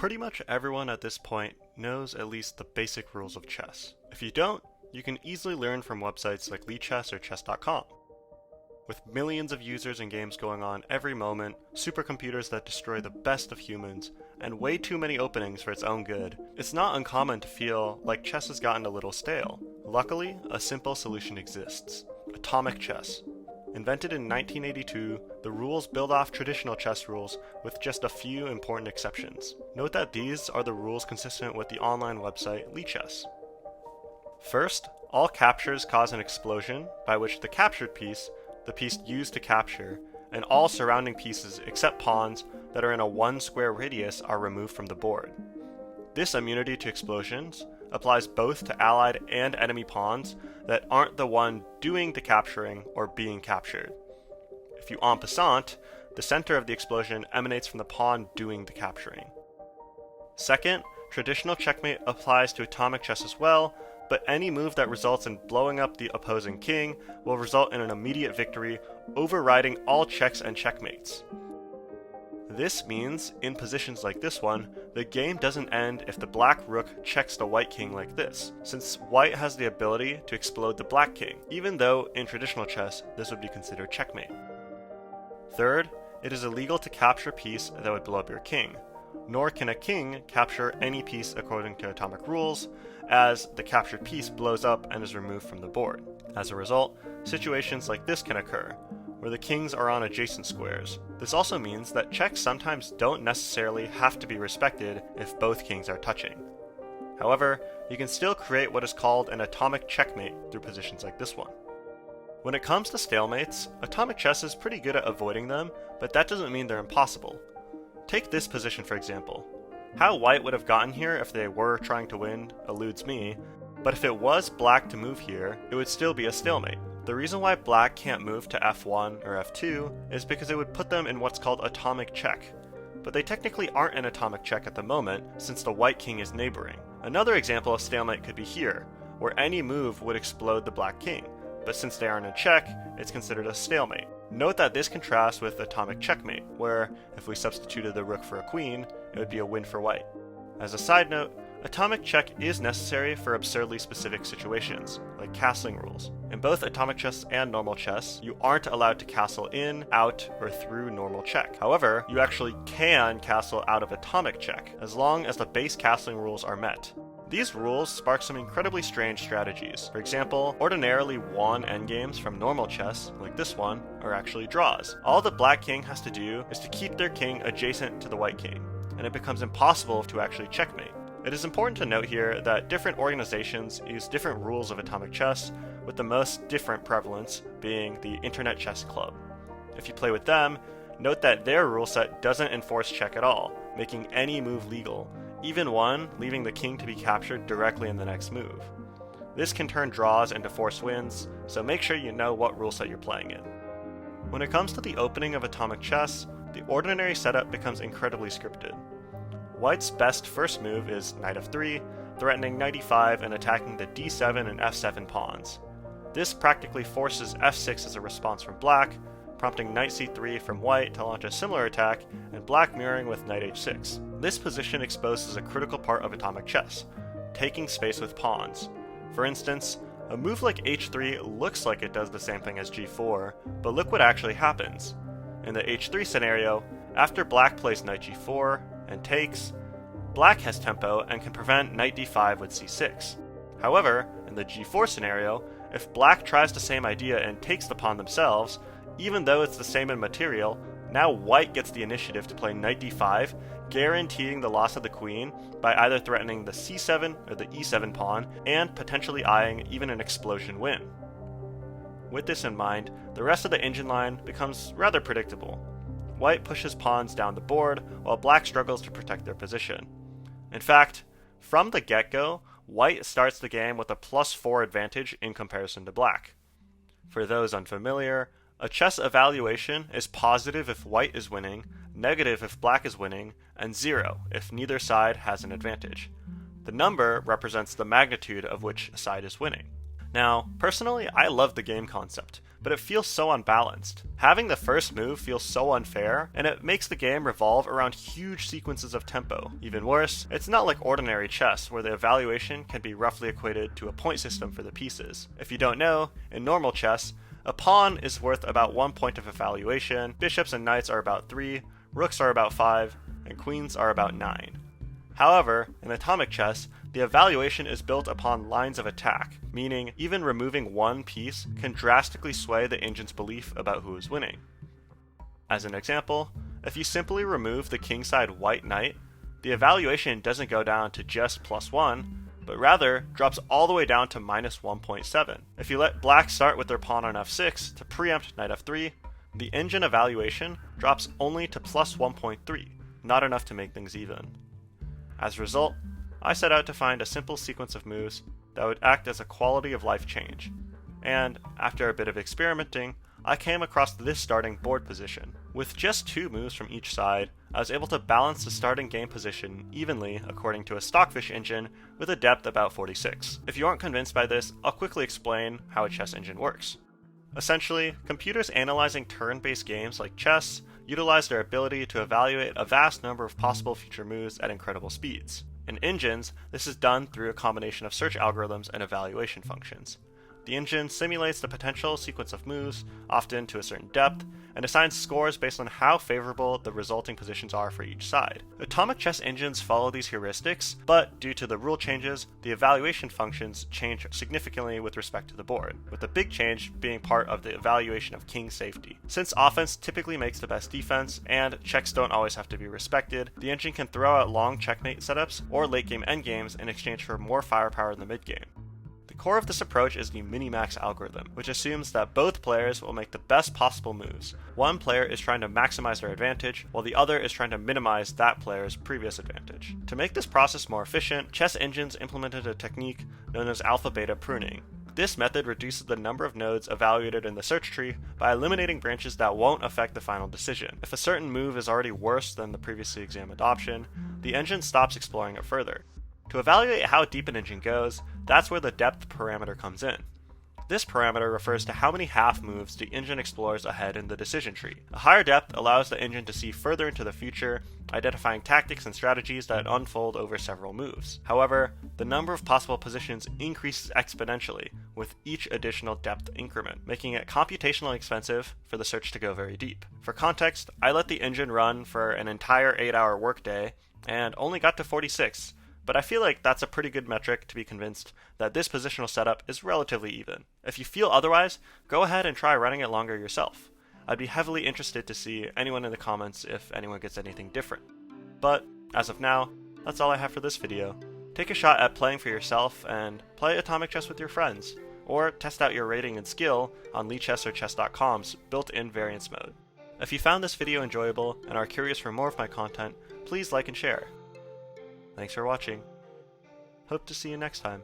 Pretty much everyone at this point knows at least the basic rules of chess. If you don't, you can easily learn from websites like Lichess or chess.com. With millions of users and games going on every moment, supercomputers that destroy the best of humans, and way too many openings for its own good, it's not uncommon to feel like chess has gotten a little stale. Luckily, a simple solution exists: atomic chess. Invented in 1982, the rules build off traditional chess rules with just a few important exceptions. Note that these are the rules consistent with the online website Lichess. First, all captures cause an explosion by which the captured piece, the piece used to capture, and all surrounding pieces except pawns that are in a 1 square radius are removed from the board. This immunity to explosions applies both to allied and enemy pawns that aren't the one doing the capturing or being captured. If you en passant, the center of the explosion emanates from the pawn doing the capturing. Second, traditional checkmate applies to atomic chess as well, but any move that results in blowing up the opposing king will result in an immediate victory, overriding all checks and checkmates. This means, in positions like this one, the game doesn't end if the black rook checks the white king like this, since white has the ability to explode the black king, even though in traditional chess this would be considered checkmate. Third, it is illegal to capture a piece that would blow up your king, nor can a king capture any piece according to atomic rules, as the captured piece blows up and is removed from the board. As a result, situations like this can occur, where the kings are on adjacent squares. This also means that checks sometimes don't necessarily have to be respected if both kings are touching. However, you can still create what is called an atomic checkmate through positions like this one. When it comes to stalemates, atomic chess is pretty good at avoiding them, but that doesn't mean they're impossible. Take this position for example. How white would have gotten here if they were trying to win eludes me, but if it was black to move here, it would still be a stalemate. The reason why black can't move to f1 or f2 is because it would put them in what's called atomic check, but they technically aren't in atomic check at the moment since the white king is neighboring. Another example of stalemate could be here, where any move would explode the black king, but since they aren't in check, it's considered a stalemate. Note that this contrasts with atomic checkmate, where if we substituted the rook for a queen, it would be a win for white. As a side note, atomic check is necessary for absurdly specific situations, like castling rules. In both atomic chess and normal chess, you aren't allowed to castle in, out, or through normal check. However, you actually can castle out of atomic check, as long as the base castling rules are met. These rules spark some incredibly strange strategies. For example, ordinarily won endgames from normal chess, like this one, are actually draws. All the black king has to do is to keep their king adjacent to the white king, and it becomes impossible to actually checkmate. It is important to note here that different organizations use different rules of atomic chess, with the most different prevalence being the Internet Chess Club. If you play with them, note that their rule set doesn't enforce check at all, making any move legal, even one leaving the king to be captured directly in the next move. This can turn draws into forced wins, so make sure you know what rule set you're playing in. When it comes to the opening of atomic chess, the ordinary setup becomes incredibly scripted. White's best first move is knight f3, threatening knight e5 and attacking the d7 and f7 pawns. This practically forces f6 as a response from black, prompting knight c3 from white to launch a similar attack, and black mirroring with knight h6. This position exposes a critical part of atomic chess, taking space with pawns. For instance, a move like h3 looks like it does the same thing as g4, but look what actually happens. In the h3 scenario, after black plays knight g4 and takes, black has tempo and can prevent knight d5 with c6. However, in the g4 scenario, if black tries the same idea and takes the pawn themselves, even though it's the same in material, now white gets the initiative to play knight d5, guaranteeing the loss of the queen by either threatening the c7 or the e7 pawn and potentially eyeing even an explosion win. With this in mind, the rest of the engine line becomes rather predictable. White pushes pawns down the board while black struggles to protect their position. In fact, from the get-go, white starts the game with a +4 advantage in comparison to black. For those unfamiliar, a chess evaluation is positive if white is winning, negative if black is winning, and 0 if neither side has an advantage. The number represents the magnitude of which side is winning. Now, personally, I love the game concept, but it feels so unbalanced. Having the first move feels so unfair, and it makes the game revolve around huge sequences of tempo. Even worse, it's not like ordinary chess, where the evaluation can be roughly equated to a point system for the pieces. If you don't know, in normal chess, a pawn is worth about 1 point of evaluation, bishops and knights are about 3, rooks are about 5, and queens are about 9. However, in atomic chess, the evaluation is built upon lines of attack, meaning even removing one piece can drastically sway the engine's belief about who is winning. As an example, if you simply remove the kingside white knight, the evaluation doesn't go down to just +1, but rather drops all the way down to -1.7. If you let black start with their pawn on f6 to preempt knight f3, the engine evaluation drops only to +1.3, not enough to make things even. As a result, I set out to find a simple sequence of moves that would act as a quality of life change, and after a bit of experimenting, I came across this starting board position. With just 2 moves from each side, I was able to balance the starting game position evenly according to a Stockfish engine with a depth about 46. If you aren't convinced by this, I'll quickly explain how a chess engine works. Essentially, computers analyzing turn-based games like chess utilize their ability to evaluate a vast number of possible future moves at incredible speeds. In engines, this is done through a combination of search algorithms and evaluation functions. The engine simulates the potential sequence of moves, often to a certain depth, and assigns scores based on how favorable the resulting positions are for each side. Atomic chess engines follow these heuristics, but due to the rule changes, the evaluation functions change significantly with respect to the board, with the big change being part of the evaluation of king safety. Since offense typically makes the best defense, and checks don't always have to be respected, the engine can throw out long checkmate setups or late game endgames in exchange for more firepower in the mid game. The core of this approach is the minimax algorithm, which assumes that both players will make the best possible moves. One player is trying to maximize their advantage, while the other is trying to minimize that player's previous advantage. To make this process more efficient, chess engines implemented a technique known as alpha-beta pruning. This method reduces the number of nodes evaluated in the search tree by eliminating branches that won't affect the final decision. If a certain move is already worse than the previously examined option, the engine stops exploring it further. To evaluate how deep an engine goes, that's where the depth parameter comes in. This parameter refers to how many half moves the engine explores ahead in the decision tree. A higher depth allows the engine to see further into the future, identifying tactics and strategies that unfold over several moves. However, the number of possible positions increases exponentially with each additional depth increment, making it computationally expensive for the search to go very deep. For context, I let the engine run for an entire 8-hour workday and only got to 46. But I feel like that's a pretty good metric to be convinced that this positional setup is relatively even. If you feel otherwise, go ahead and try running it longer yourself. I'd be heavily interested to see anyone in the comments if anyone gets anything different. But, as of now, that's all I have for this video. Take a shot at playing for yourself and play atomic chess with your friends, or test out your rating and skill on Lichess or Chess.com's built-in variance mode. If you found this video enjoyable and are curious for more of my content, please like and share. Thanks for watching. Hope to see you next time.